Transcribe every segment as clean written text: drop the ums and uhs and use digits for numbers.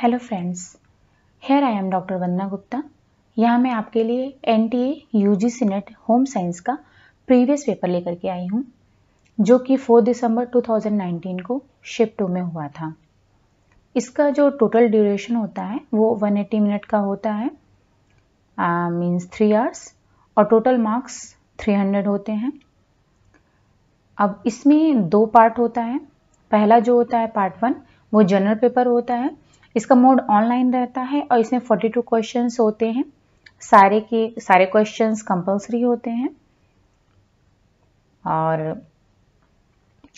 Hello friends, here I am doctor Vandana Gupta. यहाँ मैं आपके लिए NTA UGC net home science का प्रीवियस पेपर लेकर के आई हूँ, जो कि 4 दिसंबर 2019 को शिफ्ट 2 में हुआ था। इसका जो टोटल ड्यूरेशन होता है वो 180 मिनट का होता है, मीन्स 3 आवर्स, और टोटल मार्क्स 300 होते हैं। अब इसमें 2 पार्ट होता है। पहला जो होता है पार्ट 1 वो जनरल पेपर होता है। इसका मोड ऑनलाइन रहता है और इसमें 42 क्वेश्चंस होते हैं। सारे के सारे क्वेश्चंस कंपलसरी होते हैं। और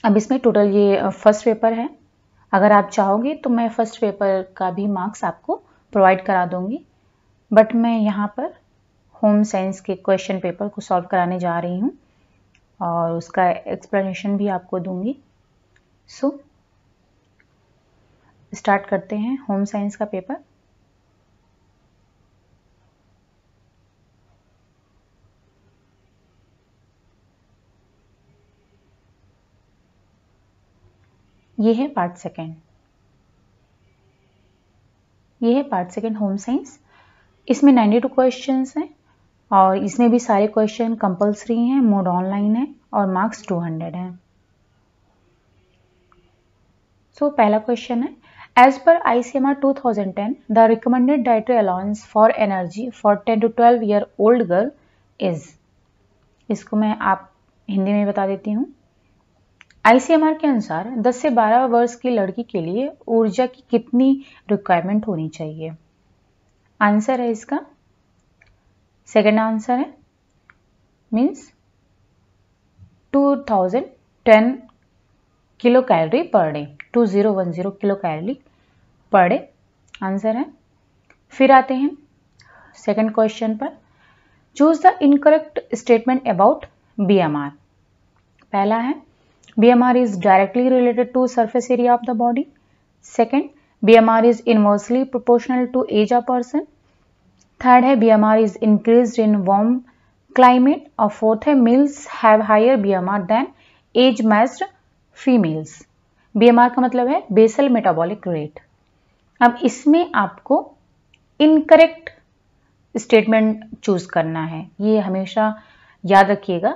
अब इसमें टोटल ये फर्स्ट पेपर है। अगर आप चाहोगे तो मैं फर्स्ट पेपर का भी मार्क्स आपको प्रोवाइड करा दूंगी, बट मैं यहाँ पर होम साइंस के क्वेश्चन पेपर को सॉल्व कराने जा रही हूँ और उसका एक्सप्लेनेशन भी आपको दूंगी। सो स्टार्ट करते हैं होम साइंस का पेपर। ये है पार्ट सेकेंड। ये है पार्ट सेकेंड होम साइंस। इसमें 92 क्वेश्चंस हैं और इसमें भी सारे क्वेश्चन कंपलसरी हैं, मोड ऑनलाइन है और मार्क्स 200 हैं। सो पहला क्वेश्चन है, एज पर ICMR 2010 the recommended dietary allowance for energy for 10 to 12 year old girl is. इसको मैं आप हिंदी में बता देती हूँ। ICMR के अनुसार 10 से 12 वर्ष की लड़की के लिए ऊर्जा की कितनी रिक्वायरमेंट होनी चाहिए? आंसर है इसका, सेकंड आंसर है means 2010 kilo calorie per day, 2010 kilo calorie per day answer है। फिर आते हैं सेकंड क्वेश्चन पर, choose the incorrect statement about BMR। पहला है BMR is directly related to surface area of the body. Second, BMR is inversely proportional to age of person. Third है BMR is increased in warm climate. और fourth है males have higher BMR than age matched females. BMR का मतलब है basal metabolic rate. अब इसमें आपको incorrect statement choose करना है। ये हमेशा याद रखिएगा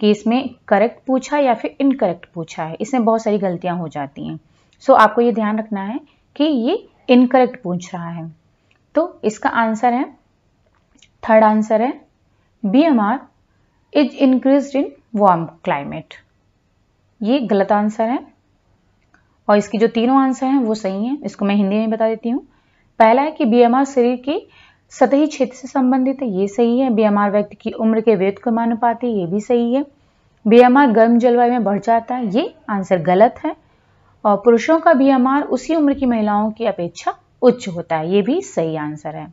कि इसमें करेक्ट पूछा या फिर इनकरेक्ट पूछा है। इसमें बहुत सारी गलतियां हो जाती हैं। सो आपको ये ध्यान रखना है कि ये इनकरेक्ट पूछ रहा है। तो इसका आंसर है, थर्ड आंसर है BMR is increased in warm climate. ये गलत आंसर है और इसकी जो तीनों आंसर हैं वो सही हैं। इसको मैं हिंदी में बता देती हूँ। पहला है कि BMR शरीर की सतही क्षेत्र से संबंधित है, ये सही है। BMR व्यक्ति की उम्र के वेद को मानुपाती, ये भी सही है। BMR गर्म जलवायु में बढ़ जाता है, ये आंसर गलत है। और पुरुषों का BMR उसी उम्र की महिलाओं की अपेक्षा उच्च होता है, ये भी सही आंसर है।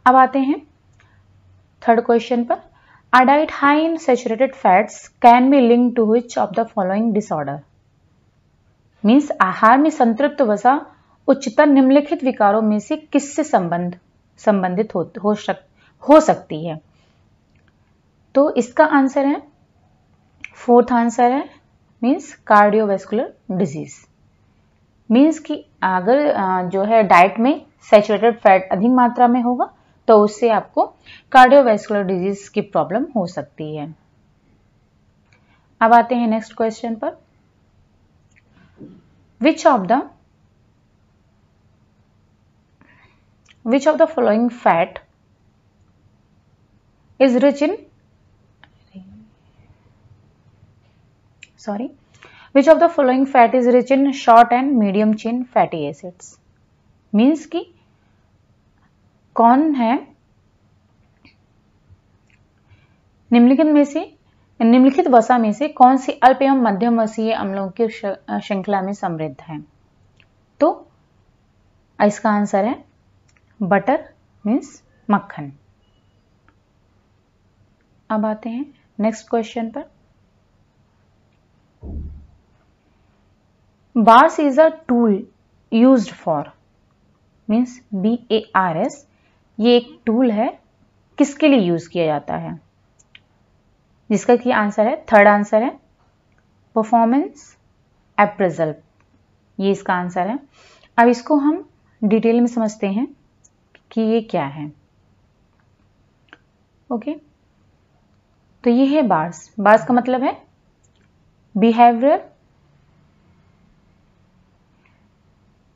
अब आते हैं थर्ड क्वेश्चन पर, a diet high in saturated fats can be linked to which of the following disorder. Means आहार में संतृप्त वसा उच्चतर निम्नलिखित विकारों में से किससे संबंधित हो सकती है? तो इसका आंसर है, फोर्थ आंसर है मीन्स कार्डियोवैस्कुलर डिजीज। मीन्स कि अगर जो है डाइट में सैचुरेटेड फैट अधिक मात्रा में होगा तो उससे आपको कार्डियोवैस्कुलर डिजीज की प्रॉब्लम हो सकती है। अब आते हैं नेक्स्ट क्वेश्चन पर, Which of the following fat is rich in which of the following fat is rich in short and medium chain fatty acids? Means कि कौन है निम्नलिखित वसा में से कौन सी अल्प एवं मध्यम वसीय अम्लों की श्रृंखला में समृद्ध है? तो इसका आंसर है बटर मीन्स मक्खन। अब आते हैं नेक्स्ट क्वेश्चन पर, bars is a tool used for, means BARS, ये एक टूल है, किसके लिए यूज किया जाता है? जिसका कि आंसर है, थर्ड आंसर है परफॉर्मेंस अप्रेजल, ये इसका आंसर है। अब इसको हम डिटेल में समझते हैं कि ये क्या है। ओके, तो ये है बार्स। बार्स का मतलब है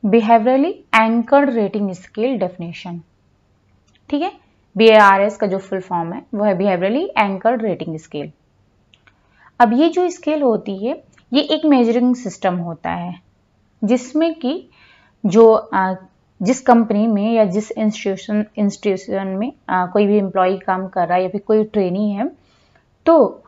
behaviourally anchored rating scale definition. ठीक है, BARS का जो फुल फॉर्म है वो है बिहेवियरली एंकर्ड रेटिंग स्केल। अब ये जो स्केल होती है ये एक मेजरिंग सिस्टम होता है जिसमें कि जिस कंपनी में या जिस इंस्टीट्यूशन में कोई भी एम्प्लॉय काम कर रहा है या फिर कोई ट्रेनी है, तो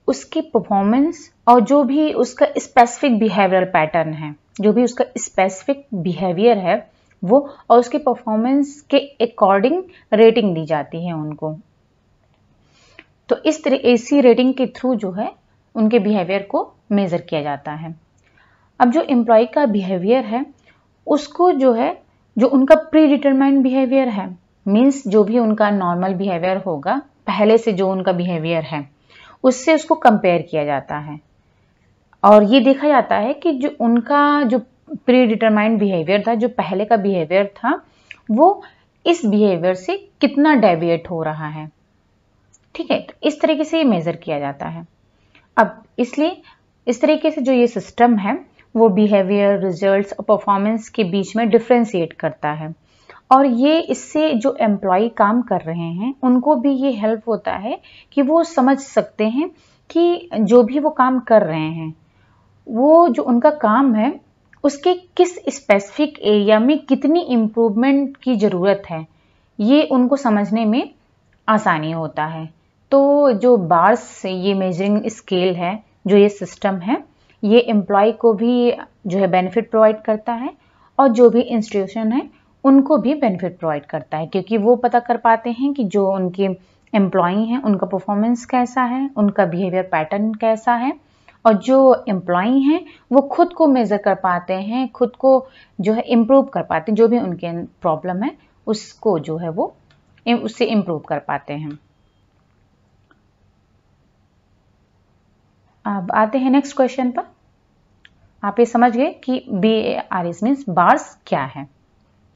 उसकी परफॉर्मेंस और जो भी उसका स्पेसिफिक बिहेवियरल पैटर्न है, जो भी उसका स्पेसिफिक बिहेवियर है वो, और उसके परफॉर्मेंस के अकॉर्डिंग रेटिंग दी जाती है उनको। तो इस तरह इसी रेटिंग के थ्रू जो है उनके बिहेवियर को मेजर किया जाता है। अब जो एम्प्लॉय का बिहेवियर है उसको जो है, जो उनका प्री डिटरमाइंड बिहेवियर है, मीन्स जो भी उनका नॉर्मल बिहेवियर होगा पहले से जो उनका बिहेवियर है उससे उसको कंपेयर किया जाता है और ये देखा जाता है कि जो उनका जो प्री डिटरमाइंड बिहेवियर था, जो पहले का बिहेवियर था, वो इस बिहेवियर से कितना डेविएट हो रहा है। ठीक है, तो इस तरीके से ये मेजर किया जाता है। अब इसलिए इस तरीके से जो ये सिस्टम है वो बिहेवियर, रिजल्ट्स और परफॉर्मेंस के बीच में डिफ्रेंशिएट करता है और ये इससे जो एम्प्लॉय काम कर रहे हैं उनको भी ये हेल्प होता है कि वो समझ सकते हैं कि जो भी वो काम कर रहे हैं वो जो उनका काम है उसके किस स्पेसिफिक एरिया में कितनी इम्प्रूवमेंट की ज़रूरत है, ये उनको समझने में आसानी होता है। तो जो बार्स ये मेजरिंग स्केल है, जो ये सिस्टम है, ये एम्प्लॉय को भी जो है बेनिफिट प्रोवाइड करता है और जो भी इंस्टीट्यूशन है उनको भी बेनिफिट प्रोवाइड करता है, क्योंकि वो पता कर पाते हैं कि जो उनके एम्प्लॉय हैं उनका परफॉर्मेंस कैसा है, उनका बिहेवियर पैटर्न कैसा है, और जो एम्प्लॉय हैं वो खुद को मेजर कर पाते हैं, खुद को जो है इम्प्रूव कर पाते हैं, जो भी उनके प्रॉब्लम है उसको जो है वो उससे इम्प्रूव कर पाते हैं। अब आते हैं नेक्स्ट क्वेश्चन पर। आप ये समझ गए कि BARS मीन्स बार्स क्या है,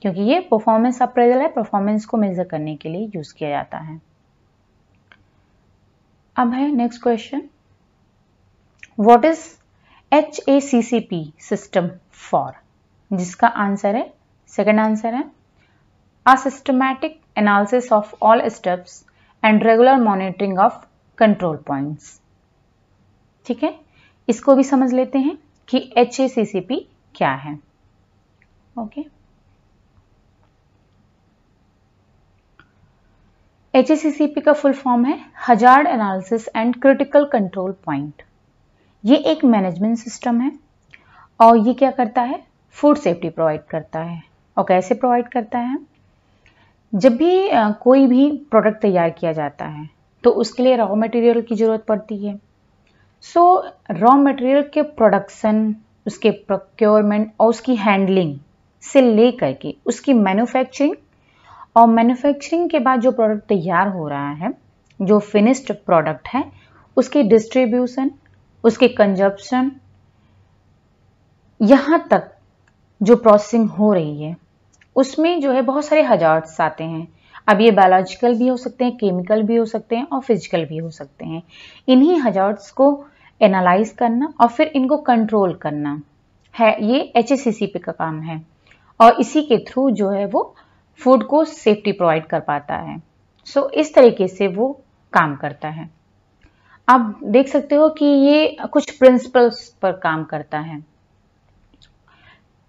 क्योंकि ये परफॉर्मेंस अप्रेजल है, परफॉर्मेंस को मेजर करने के लिए यूज किया जाता है। अब है next question, what is HACCP system for, जिसका आंसर है, सेकंड आंसर है a systematic analysis of all steps and regular monitoring of control points. ठीक है, इसको भी समझ लेते हैं कि HACCP क्या है। ओके, HACCP का फुल फॉर्म है hazard analysis and critical control point. ये एक मैनेजमेंट सिस्टम है और ये क्या करता है, फूड सेफ्टी प्रोवाइड करता है। और कैसे प्रोवाइड करता है, जब भी कोई भी प्रोडक्ट तैयार किया जाता है तो उसके लिए रॉ मटेरियल की जरूरत पड़ती है। सो रॉ मटेरियल के प्रोडक्शन, उसके प्रोक्योरमेंट और उसकी हैंडलिंग से लेकर के उसकी मैन्युफैक्चरिंग, और मैन्युफैक्चरिंग के बाद जो प्रोडक्ट तैयार हो रहा है, जो फिनिश्ड प्रोडक्ट है, उसकी डिस्ट्रीब्यूशन, उसके कंजप्शन, यहाँ तक जो प्रोसेसिंग हो रही है उसमें जो है बहुत सारे हजार्ड्स आते हैं। अब ये बायोलॉजिकल भी हो सकते हैं, केमिकल भी हो सकते हैं और फिजिकल भी हो सकते हैं। इन्हीं हजार्ड्स को एनालाइज करना और फिर इनको कंट्रोल करना है, ये HACCP का काम है और इसी के थ्रू जो है वो फूड को सेफ्टी प्रोवाइड कर पाता है। सो इस तरीके से वो काम करता है। आप देख सकते हो कि ये कुछ प्रिंसिपल्स पर काम करता है।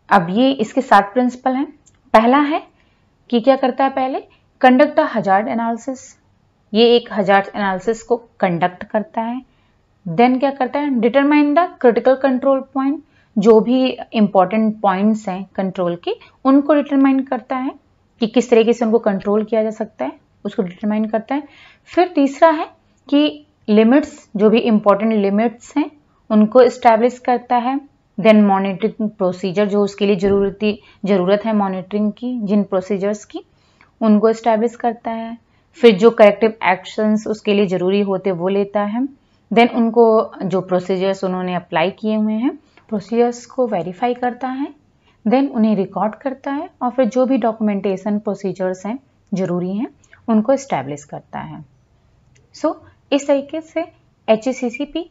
अब ये इसके 7 प्रिंसिपल हैं। पहला है कि क्या करता है, पहले कंडक्ट अ हजार्ड एनालिसिस, ये एक हजार्ड एनालिसिस को कंडक्ट करता है। देन क्या करता है, determine the critical control point, जो भी इंपॉर्टेंट पॉइंट्स हैं कंट्रोल के उनको डिटरमाइन करता है कि किस तरीके से उनको कंट्रोल किया जा सकता है, उसको डिटरमाइन करता है। फिर तीसरा है कि लिमिट्स, जो भी इंपॉर्टेंट लिमिट्स हैं उनको इस्टेब्लिश करता है। देन मॉनिटरिंग प्रोसीजर, जो उसके लिए जरूरत है मॉनिटरिंग की, जिन प्रोसीजर्स की, उनको इस्टेब्लिश करता है। फिर जो करेक्टिव एक्शंस उसके लिए जरूरी होते वो लेता है। देन उनको जो प्रोसीजर्स उन्होंने अप्लाई किए हुए हैं प्रोसीजर्स को वेरीफाई करता है। देन उन्हें रिकॉर्ड करता है और फिर जो भी डॉक्यूमेंटेशन प्रोसीजर्स हैं जरूरी हैं उनको इस्टेब्लिश करता है। इस तरीके से HACCP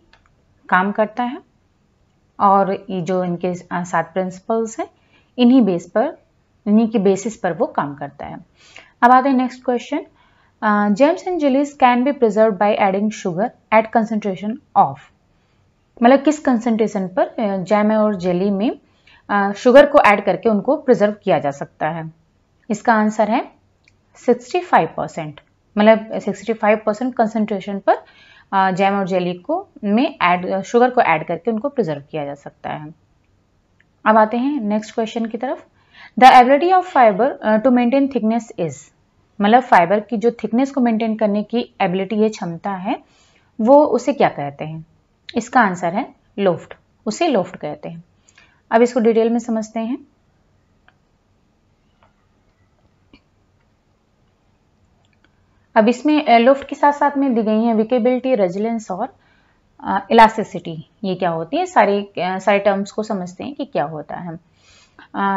काम करता है और ये जो इनके 7 प्रिंसिपल्स हैं इन्हीं की बेसिस पर वो काम करता है। अब आते हैं next question. Jams and jellies can be preserve by adding sugar at concentration of, मतलब किस कंसंट्रेशन पर जैम और जेली में शुगर को ऐड करके उनको प्रिजर्व किया जा सकता है। इसका आंसर है 65%, मतलब 65% कंसंट्रेशन पर जैम और जेली को में शुगर को ऐड करके उनको प्रिजर्व किया जा सकता है। अब आते हैं नेक्स्ट क्वेश्चन की तरफ। The ability of fibre to maintain thickness is, मतलब फाइबर की जो थिकनेस को मेंटेन करने की एबिलिटी ये क्षमता है वो उसे क्या कहते हैं। इसका आंसर है लोफ्ट, उसे लोफ्ट कहते हैं। अब इसको डिटेल में समझते हैं। अब इसमें लोफ्ट के साथ साथ में दी गई है विकेबिलिटी, रेजिलेंस और इलास्टिसिटी। ये क्या होती है, सारे टर्म्स को समझते हैं कि क्या होता है।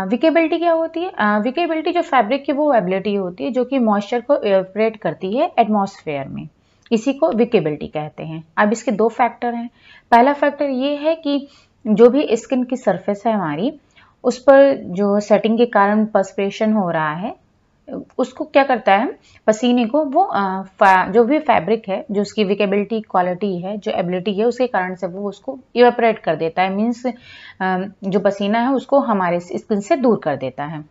विकेबिलिटी क्या होती है? विकेबिलिटी जो फैब्रिक की वो एबिलिटी होती है जो कि मॉइस्चर को इवेपोरेट करती है एटमॉस्फेयर में, इसी को विकेबिलिटी कहते हैं। अब इसके 2 फैक्टर हैं। पहला फैक्टर ये है कि जो भी स्किन की सरफेस है हमारी, उस पर जो सेटिंग के कारण पर्सपिरेशन हो रहा है उसको क्या करता है, पसीने को वो जो भी फैब्रिक है जो उसकी विकेबिलिटी क्वालिटी है, जो एबिलिटी है, उसके कारण से वो उसको इवेपोरेट कर देता है। मीन्स जो पसीना है उसको हमारे स्किन से दूर कर देता है।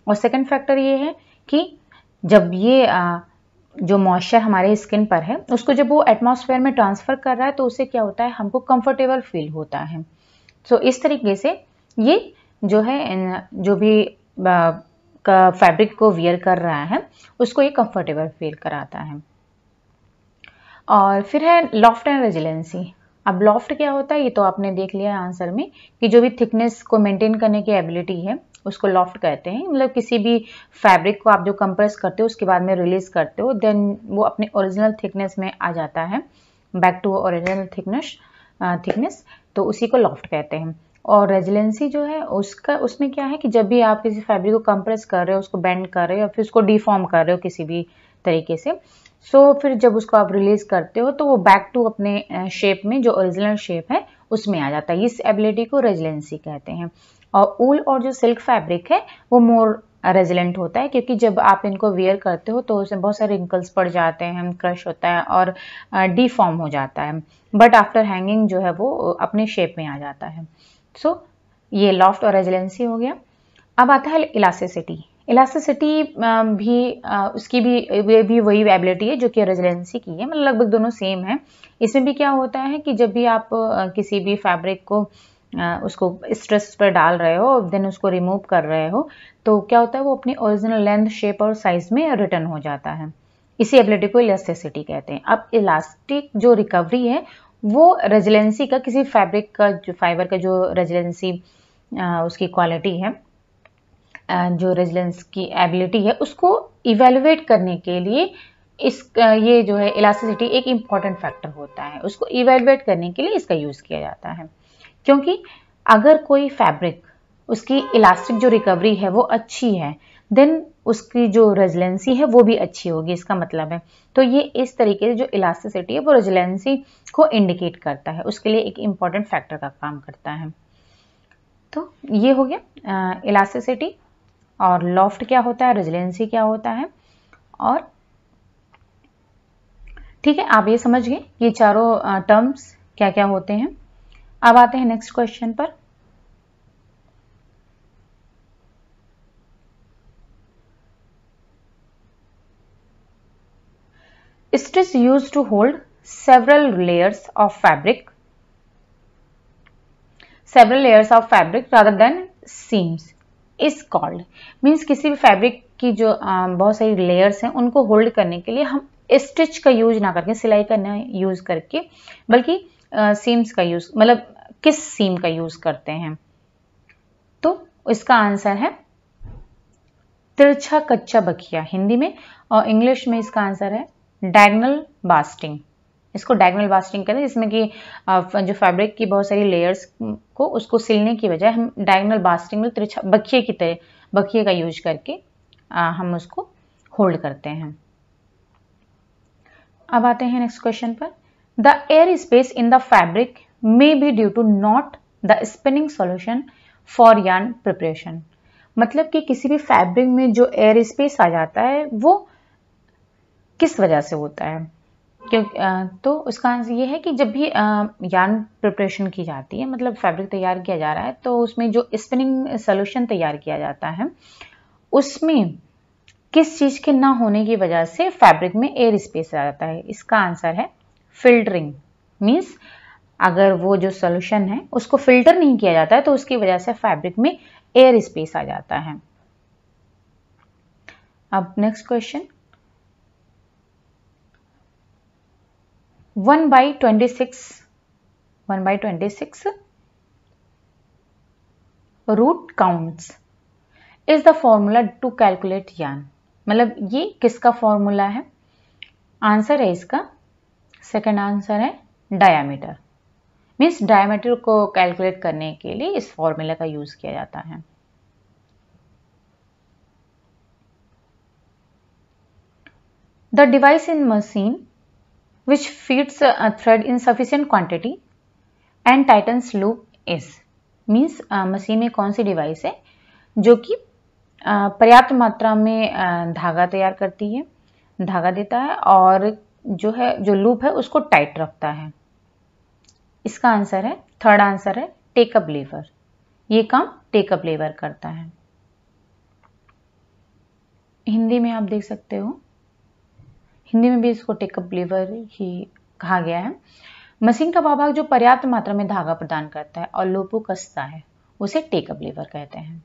और सेकंड फैक्टर ये है कि जब ये जो मॉइस्चर हमारे स्किन पर है उसको जब वो एटमॉस्फेयर में ट्रांसफर कर रहा है तो उससे क्या होता है, हमको कंफर्टेबल फील होता है। इस तरीके से ये जो है जो भी का फैब्रिक को वियर कर रहा है उसको ये कंफर्टेबल फील कराता है। और फिर है लॉफ्ट एंड रेजिलेंसी। अब लॉफ्ट क्या होता है ये तो आपने देख लिया आंसर में कि जो भी थिकनेस को मेंटेन करने की एबिलिटी है उसको लॉफ्ट कहते हैं। मतलब किसी भी फैब्रिक को आप जो कंप्रेस करते हो उसके बाद में रिलीज करते हो, देन वो अपने ओरिजिनल थिकनेस में आ जाता है, बैक टू ओरिजिनल थिकनेस, तो उसी को लॉफ्ट कहते हैं। और रेजिलेंसी जो है उसमें क्या है कि जब भी आप किसी फैब्रिक को कंप्रेस कर रहे हो, उसको बेंड कर रहे हो या फिर उसको डिफॉर्म कर रहे हो किसी भी तरीके से, फिर जब उसको आप रिलीज करते हो तो वो बैक टू अपने शेप में, जो ओरिजिनल शेप है उसमें आ जाता है। इस एबिलिटी को रेजिलेंसी कहते हैं। और ऊल और जो सिल्क फैब्रिक है वो मोर रेजिलेंट होता है, क्योंकि जब आप इनको वियर करते हो तो उसमें बहुत सारे रिंकल्स पड़ जाते हैं, क्रश होता है और डिफॉर्म हो जाता है, बट आफ्टर हैंगिंग जो है वो अपने शेप में आ जाता है। ये लॉफ्ट और रेजिलेंसी हो गया। अब आता है इलास्टिसिटी। इलास्टिसिटी उसकी भी वही एबिलिटी है जो कि रेजिलेंसी की है, मतलब लगभग दोनों सेम है। इसमें भी क्या होता है कि जब भी आप किसी भी फैब्रिक को उसको स्ट्रेस पर डाल रहे हो, देन उसको रिमूव कर रहे हो, तो क्या होता है वो अपनी ओरिजिनल लेंथ, शेप और साइज में रिटर्न हो जाता है। इसी एबिलिटी को इलास्टिसिटी कहते हैं। अब इलास्टिक जो रिकवरी है वो रेजिलेंसी का, किसी फैब्रिक का जो फाइबर का जो रेजिलेंसी उसकी क्वालिटी है, जो रेजिलेंस की एबिलिटी है, उसको इवेलुएट करने के लिए ये जो है इलास्टिसिटी एक इम्पॉर्टेंट फैक्टर होता है। उसको इवेलुएट करने के लिए इसका यूज किया जाता है, क्योंकि अगर कोई फैब्रिक उसकी इलास्टिक जो रिकवरी है वो अच्छी है, देन उसकी जो रेजिलेंसी है वो भी अच्छी होगी, इसका मतलब है। तो ये इस तरीके से जो इलास्टिसिटी है वो रेजिलेंसी को इंडिकेट करता है, उसके लिए एक इम्पॉर्टेंट फैक्टर का काम करता है। तो ये हो गया इलास्टिसिटी और लॉफ्ट क्या होता है, रेजिलेंसी क्या होता है। और ठीक है, आप ये समझ गए ये चारों टर्म्स क्या क्या होते हैं। अब आते हैं नेक्स्ट क्वेश्चन पर। Stitch used to hold several layers of fabric rather than seams is called, means किसी भी फैब्रिक की जो बहुत सारी लेयर्स हैं उनको होल्ड करने के लिए हम स्टिच का यूज ना करके, सिलाई का यूज करके, बल्कि सीम्स का यूज, मतलब किस सीम का यूज करते हैं। तो इसका आंसर है तिरछा कच्चा बखिया हिंदी में, और इंग्लिश में इसका आंसर है डायगोनल बास्टिंग। इसको डायगोनल बास्टिंग कहते हैं, जिसमें कि जो फैब्रिक की बहुत सारी लेयर्स को उसको सिलने की बजाय हम डायगोनल बास्टिंग में तिरछा बखिए की तरह बखिए का यूज करके हम उसको होल्ड करते हैं। अब आते हैं नेक्स्ट क्वेश्चन पर। The air space in the fabric may be due to not the spinning solution for yarn preparation. मतलब कि किसी भी फैब्रिक में जो एयर स्पेस आ जाता है वो किस वजह से होता है, क्योंकि तो उसका आंसर ये है कि जब भी यार्न प्रिपरेशन की जाती है, मतलब फैब्रिक तैयार किया जा रहा है, तो उसमें जो स्पिनिंग सोल्यूशन तैयार किया जाता है उसमें किस चीज के ना होने की वजह से फैब्रिक में एयर स्पेस आ जाता है। इसका आंसर है फिल्टरिंग। मींस अगर वो जो सोल्यूशन है उसको फिल्टर नहीं किया जाता है तो उसकी वजह से फैब्रिक में एयर स्पेस आ जाता है। अब next question, 1/26 root counts is the formula to calculate yarn. मतलब ये किसका फॉर्मूला है? आंसर है इसका, सेकंड आंसर है डायामीटर। मीन्स डायमीटर को कैलकुलेट करने के लिए इस फॉर्मूला का यूज किया जाता है। The device in machine which feeds a thread in sufficient quantity and tightens loop is means machine में कौन सी डिवाइस है जो कि पर्याप्त मात्रा में धागा तैयार करती है, धागा देता है और जो लूप है उसको टाइट रखता है। इसका आंसर है, थर्ड आंसर है टेकअप लीवर। ये काम टेकअप लीवर करता है। हिंदी में आप देख सकते हो, हिंदी में भी इसको टेकअप लीवर ही कहा गया है। मशीन का वह भाग जो पर्याप्त मात्रा में धागा प्रदान करता है और लूप को कसता है उसे टेकअप लीवर कहते हैं।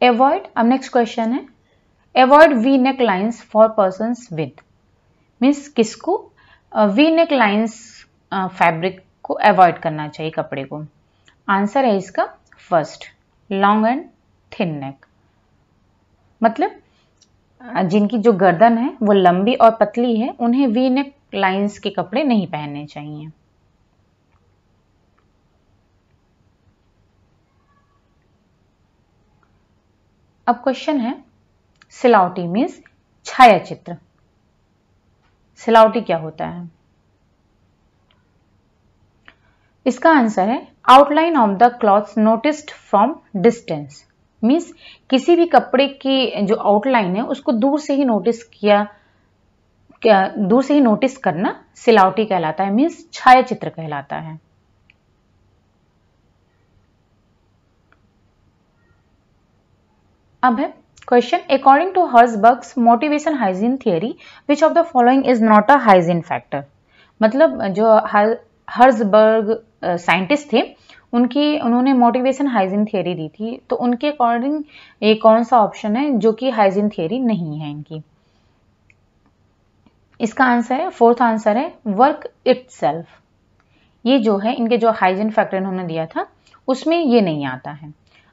अवॉइड, अब नेक्स्ट क्वेश्चन है, avoid V neck lines for persons with. Means किसको वी नेक लाइन्स फैब्रिक को अवॉइड करना चाहिए, कपड़े को। आंसर है इसका फर्स्ट, लॉन्ग एंड थिन नेक। मतलब जिनकी जो गर्दन है वो लंबी और पतली है उन्हें वी नेक लाइंस के कपड़े नहीं पहनने चाहिए। अब क्वेश्चन है, सिलावटी मीन्स छाया चित्र। सिलावटी क्या होता है? इसका आंसर है outline of the clothes noticed from distance. Means किसी भी कपड़े की जो आउटलाइन है उसको दूर से ही नोटिस करना सिलावटी कहलाता है। मीन्स छाया चित्र कहलाता है। अब है question, according to Herzberg's motivation hygiene theory which of the following is not a hygiene factor. मतलब जो हर्जबर्ग साइंटिस्ट थे उन्होंने मोटिवेशन हाइजीन थियरी दी थी, तो उनके अकॉर्डिंग ये कौन सा ऑप्शन है जो कि हाइजीन थियरी नहीं है इनकी? इसका आंसर है, फोर्थ आंसर है वर्क इटसेल्फ। ये जो है इनके जो हाइजीन फैक्टर इन्होंने दिया था उसमें ये नहीं आता है।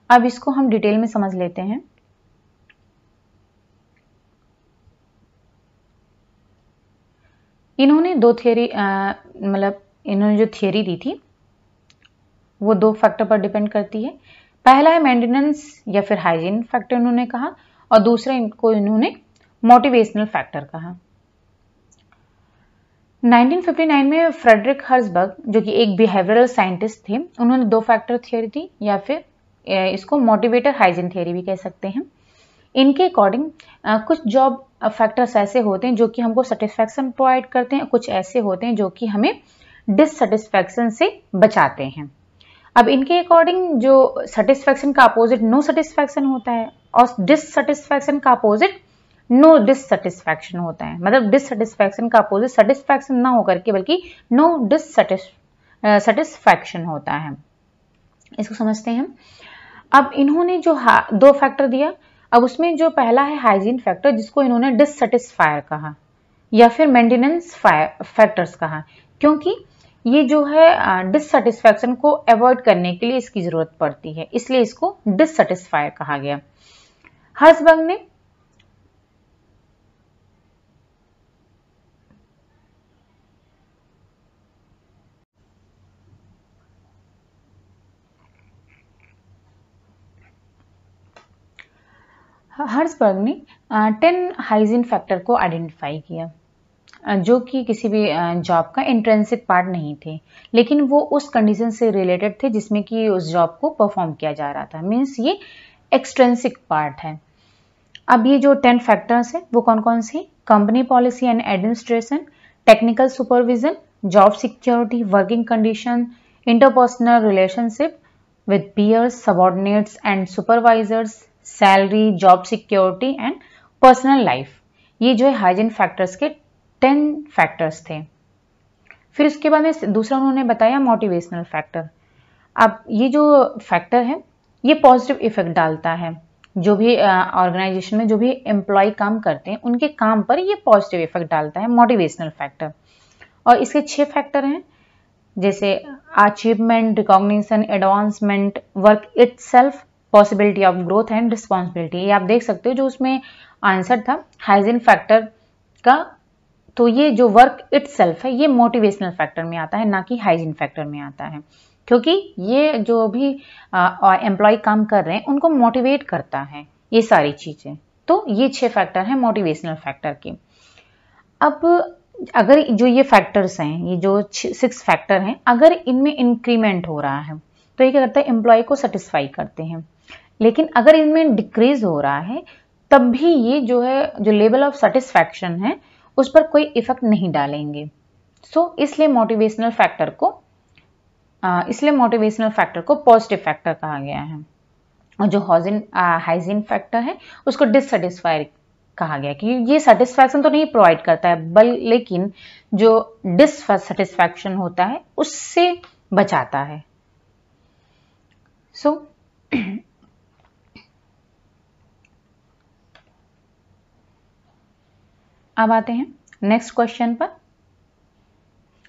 अब इसको हम डिटेल में समझ लेते हैं। इन्होंने दो थियरी मतलब इन्होंने जो थियरी दी थी वो दो फैक्टर पर डिपेंड करती है। पहला है मेंटेनेंस या फिर हाइजीन फैक्टर इन्होंने कहा, और दूसरा इनको इन्होंने मोटिवेशनल फैक्टर कहा। 1959 में फ्रेडरिक हर्जबर्ग जो कि एक बिहेवियरल साइंटिस्ट थे, उन्होंने दो फैक्टर थियरी दी, या फिर इसको मोटिवेटर हाइजीन थियरी भी कह सकते हैं। इनके अकॉर्डिंग कुछ जॉब फैक्टर्स ऐसे होते हैं जो कि हमको सेटिस्फैक्शन प्रोवाइड करते हैं, कुछ ऐसे होते हैं जो कि हमें डिससेटिस्फैक्शन से बचाते हैं। अब इनके अकॉर्डिंग जो सेटिस्फैक्शन का अपोजिट नो सेटिस्फैक्शन होता है और डिससेटिस्फैक्शन का अपोजिट नो डिससेटिस्फैक्शन होता है। मतलब डिससेटिस्फैक्शन का अपोजिट सेटिस्फैक्शन ना होकर के बल्कि नो डिससेटिस्फैक्शन होता है। इसको समझते हैं हम। अब इन्होंने जो दो फैक्टर दिया, अब उसमें जो पहला है हाइजीन फैक्टर जिसको इन्होंने डिससेटिस्फायर कहा या फिर मेंटेनेंस फैक्टर्स कहा, क्योंकि ये जो है डिससेटिस्फैक्शन को अवॉइड करने के लिए इसकी जरूरत पड़ती है, इसलिए इसको डिससेटिस्फायर कहा गया। हर्जबर्ग ने हर्ट्जबर्ग ने 10 हाइजीन फैक्टर को आइडेंटिफाई किया जो कि किसी भी जॉब का इंट्रिंसिक पार्ट नहीं थे, लेकिन वो उस कंडीशन से रिलेटेड थे जिसमें कि उस जॉब को परफॉर्म किया जा रहा था। मीन्स ये एक्सट्रिंसिक पार्ट है। अब ये जो 10 फैक्टर्स हैं वो कौन कौन से? Company policy and administration, technical supervision, job security, working condition, interpersonal relationship with peers, subordinates and supervisors, salary, job security and personal life. ये जो है हाइजीन फैक्टर्स के 10 फैक्टर्स थे। फिर उसके बाद में दूसरा उन्होंने बताया मोटिवेशनल फैक्टर। अब ये जो फैक्टर है ये पॉजिटिव इफेक्ट डालता है, जो भी ऑर्गेनाइजेशन में जो भी एम्प्लॉय काम करते हैं उनके काम पर ये पॉजिटिव इफेक्ट डालता है, मोटिवेशनल फैक्टर। और इसके 6 फैक्टर हैं, जैसे achievement, recognition, advancement, work itself, possibility of growth and responsibility. ये आप देख सकते हो जो उसमें आंसर था हाइजीन फैक्टर का, तो ये जो वर्क इटसेल्फ है ये मोटिवेशनल फैक्टर में आता है, ना कि हाइजीन फैक्टर में आता है, क्योंकि ये जो भी एम्प्लॉय काम कर रहे हैं उनको मोटिवेट करता है ये सारी चीजें। तो ये 6 फैक्टर हैं मोटिवेशनल फैक्टर के। अब अगर जो ये फैक्टर्स हैं, ये जो 6 फैक्टर हैं, अगर इनमें इंक्रीमेंट हो रहा है तो ये क्या करता है? एम्प्लॉय को सेटिस्फाई करते हैं। लेकिन अगर इनमें डिक्रीज हो रहा है तब भी ये जो है, जो लेवल ऑफ सेटिस्फैक्शन है उस पर कोई इफेक्ट नहीं डालेंगे। इसलिए मोटिवेशनल फैक्टर को पॉजिटिव फैक्टर कहा गया है। और जो हाइजीन फैक्टर है उसको डिससेटिस्फाई कहा गया कि ये सेटिस्फैक्शन तो नहीं प्रोवाइड करता है, लेकिन जो डिससेटिस्फैक्शन होता है उससे बचाता है। अब आते हैं नेक्स्ट क्वेश्चन पर।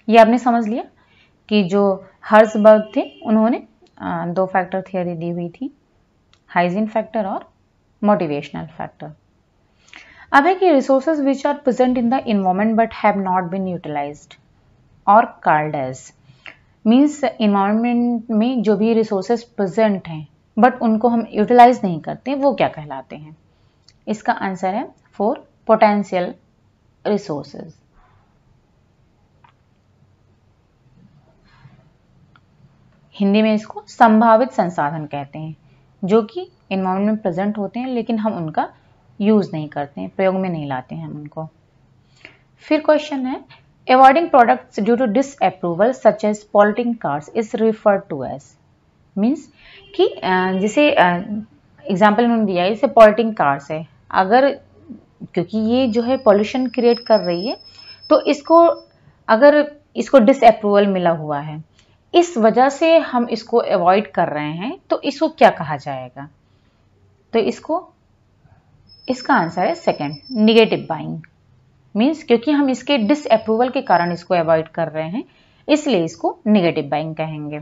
ये आपने समझ लिया कि जो हर्ट्जबर्ग थे उन्होंने 2 फैक्टर थियरी दी हुई थी, हाइजीन फैक्टर और मोटिवेशनल फैक्टर। अब है कि resources which are present in the environment but have not been utilized are called as. Means environment में जो भी रिसोर्सेज प्रेजेंट हैं बट उनको हम यूटिलाइज नहीं करते, वो क्या कहलाते हैं? इसका आंसर है 4 पोटेंशियल रिसोर्सेज। हिंदी में इसको संभावित संसाधन कहते हैं, जो कि एनवायरनमेंट में प्रेजेंट होते हैं लेकिन हम उनका यूज नहीं करते हैं, प्रयोग में नहीं लाते हैं हम उनको। फिर क्वेश्चन है, avoiding products due to disapproval such as polluting cars is referred to as. Means कि जैसे एग्जाम्पल उन्होंने दिया है, जैसे पॉलिटिंग कार्स है, अगर क्योंकि ये जो है पॉल्यूशन क्रिएट कर रही है तो अगर इसको डिसअप्रूवल मिला हुआ है, इस वजह से हम इसको अवॉइड कर रहे हैं, तो इसको क्या कहा जाएगा? तो इसका आंसर है सेकंड, निगेटिव बाइंग। मीन्स क्योंकि हम इसके डिसअप्रूवल के कारण इसको अवॉइड कर रहे हैं, इसलिए इसको निगेटिव बाइंग कहेंगे।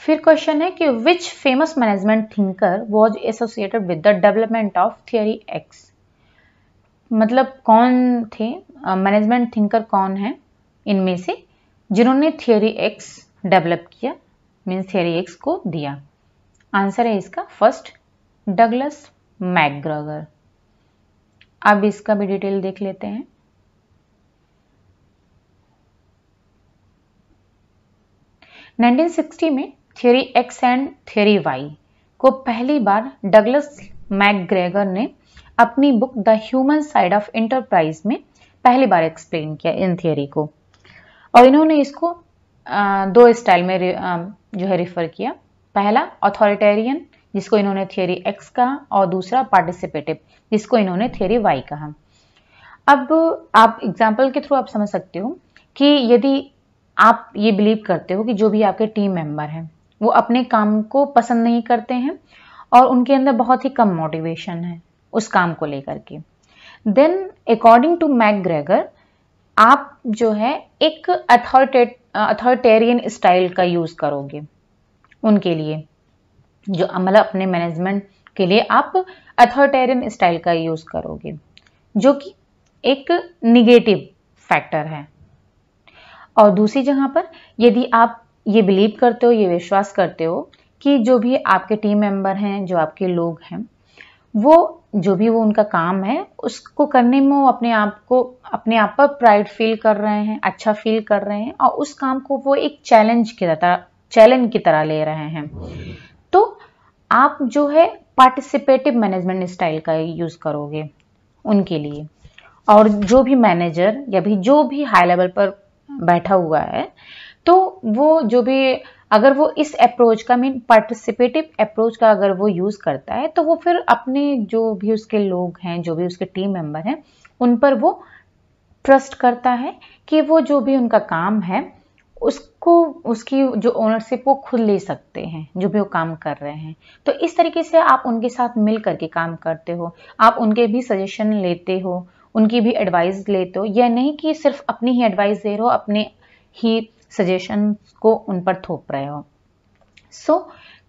फिर क्वेश्चन है कि which famous management thinker was associated with the development of theory x. मतलब कौन थे मैनेजमेंट थिंकर, कौन है इनमें से जिन्होंने थियरी एक्स डेवलप किया, मीन्स थियरी एक्स को दिया? आंसर है इसका फर्स्ट, डगलस मैकग्रेगर। अब इसका भी डिटेल देख लेते हैं। नाइनटीन 1960 में theory X and theory Y को पहली बार डगलस मैकग्रेगर ने अपनी book the human side of enterprise में पहली बार एक्सप्लेन किया इन थियरी को। और इन्होंने इसको 2 स्टाइल में जो है रिफर किया। पहला अथॉरिटेरियन, जिसको इन्होंने थियरी एक्स कहा, और दूसरा पार्टिसिपेटिव, जिसको इन्होंने थियरी वाई कहा। अब आप एग्जाम्पल के थ्रू आप समझ सकते हो कि यदि आप ये बिलीव करते हो कि जो भी आपके टीम मेंबर हैं वो अपने काम को पसंद नहीं करते हैं और उनके अंदर बहुत ही कम मोटिवेशन है उस काम को लेकर के, देन अकॉर्डिंग टू मैकग्रेगर आप जो है एक अथॉरिटेरियन स्टाइल का यूज करोगे उनके लिए, जो मतलब अपने मैनेजमेंट के लिए आप अथॉरिटेरियन स्टाइल का यूज करोगे, जो कि एक निगेटिव फैक्टर है। और दूसरी जगह पर यदि आप ये बिलीव करते हो, ये विश्वास करते हो कि जो भी आपके टीम मेंबर हैं, जो आपके लोग हैं, वो जो भी वो उनका काम है उसको करने में वो अपने आप पर प्राइड फील कर रहे हैं, अच्छा फील कर रहे हैं और उस काम को वो एक चैलेंज की तरह ले रहे हैं। तो आप जो है पार्टिसिपेटिव मैनेजमेंट स्टाइल का यूज करोगे उनके लिए। और जो भी मैनेजर या भी जो भी हाई लेवल पर बैठा हुआ है, तो वो जो भी अगर वो इस अप्रोच का मीन पार्टिसिपेटिव अप्रोच का अगर वो यूज करता है, तो वो फिर अपने जो भी उसके लोग हैं, जो भी उसके टीम मेंबर हैं, उन पर वो ट्रस्ट करता है कि वो जो भी उनका काम है उसको उसकी जो ओनरशिप वो खुद ले सकते हैं, जो भी वो काम कर रहे हैं। तो इस तरीके से आप उनके साथ मिल करके काम करते हो, आप उनके भी सजेशन लेते हो, उनकी भी एडवाइस लेते हो। यह नहीं कि सिर्फ अपनी ही एडवाइस दे रहे हो, अपने ही सजेशन को उन पर थोप रहे हो।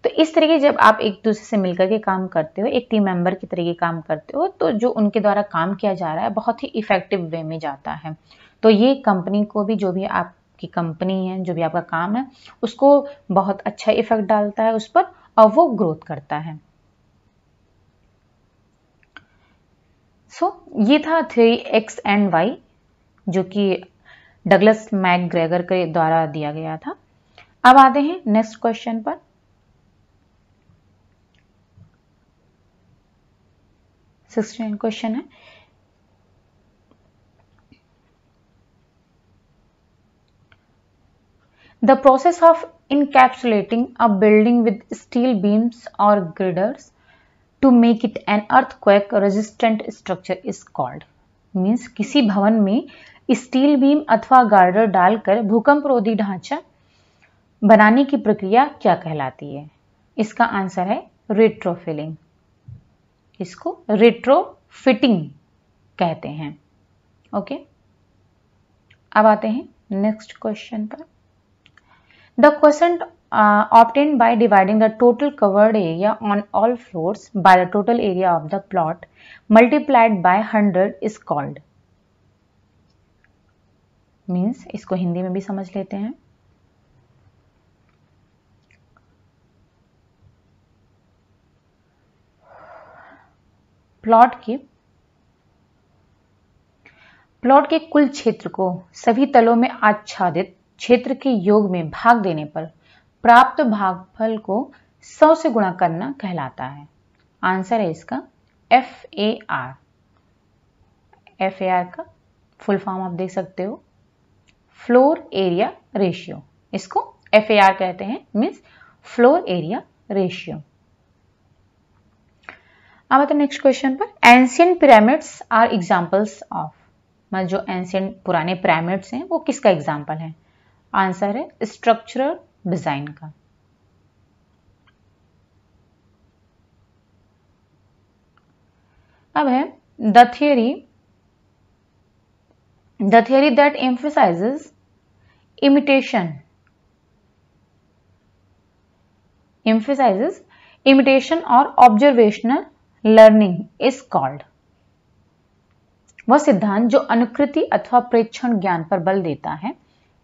तो इस तरीके जब आप एक दूसरे से मिलकर के काम करते हो, एक टीम मेंबर की तरीके काम करते हो, तो जो उनके द्वारा काम किया जा रहा है बहुत ही इफेक्टिव वे में जाता है। तो ये कंपनी को भी, जो भी आपकी कंपनी है, जो भी आपका काम है, उसको बहुत अच्छा इफेक्ट डालता है उस पर, और वो ग्रोथ करता है। ये था थ्योरी एक्स एंड वाई, जो कि डगलस मैकग्रेगर के द्वारा दिया गया था। अब आते हैं नेक्स्ट क्वेश्चन पर। 16 क्वेश्चन है, the process of encapsulating a building with steel beams or girders to make it an earthquake resistant structure is called। Means किसी भवन में स्टील बीम अथवा गार्डर डालकर भूकंप रोधी ढांचा बनाने की प्रक्रिया क्या कहलाती है? इसका आंसर है रेट्रोफिलिंग। इसको रेट्रोफिटिंग कहते हैं। ओके, अब आते हैं नेक्स्ट क्वेश्चन पर। The quotient obtained by dividing the total covered area on all floors by the total area of the plot multiplied by 100 is called। Means इसको हिंदी में भी समझ लेते हैं। प्लॉट के कुल क्षेत्र को सभी तलों में आच्छादित क्षेत्र के योग में भाग देने पर प्राप्त भागफल को 100 से गुणा करना कहलाता है। आंसर है इसका FAR। FAR का फुल फॉर्म आप देख सकते हो, फ्लोर एरिया रेशियो। इसको FAR कहते हैं, मीन्स फ्लोर एरिया रेशियो। अब आते हैं नेक्स्ट क्वेश्चन पर। Ancient pyramids are examples of. मतलब जो एंशियंट पुराने पिरामिड्स हैं वो किसका एग्जाम्पल है? आंसर है स्ट्रक्चरल डिजाइन का। अब है the theory that emphasises imitation और ऑब्जर्वेशनल लर्निंग इज कॉल्ड। वह सिद्धांत जो अनुकृति अथवा प्रेक्षण ज्ञान पर बल देता है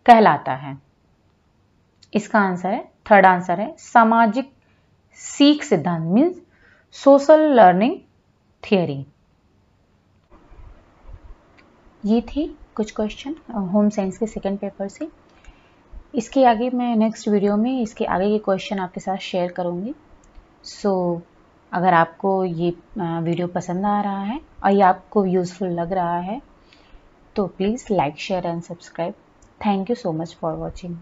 कहलाता है। इसका आंसर है, थर्ड आंसर है, सामाजिक सीख सिद्धांत, मीन्स सोशल लर्निंग थियरी। ये थी कुछ क्वेश्चन होम साइंस के सेकंड पेपर से। इसके आगे मैं नेक्स्ट वीडियो में इसके आगे के क्वेश्चन आपके साथ शेयर करूंगी। अगर आपको ये वीडियो पसंद आ रहा है और ये आपको यूज़फुल लग रहा है तो please like, share and subscribe. Thank you so much for watching.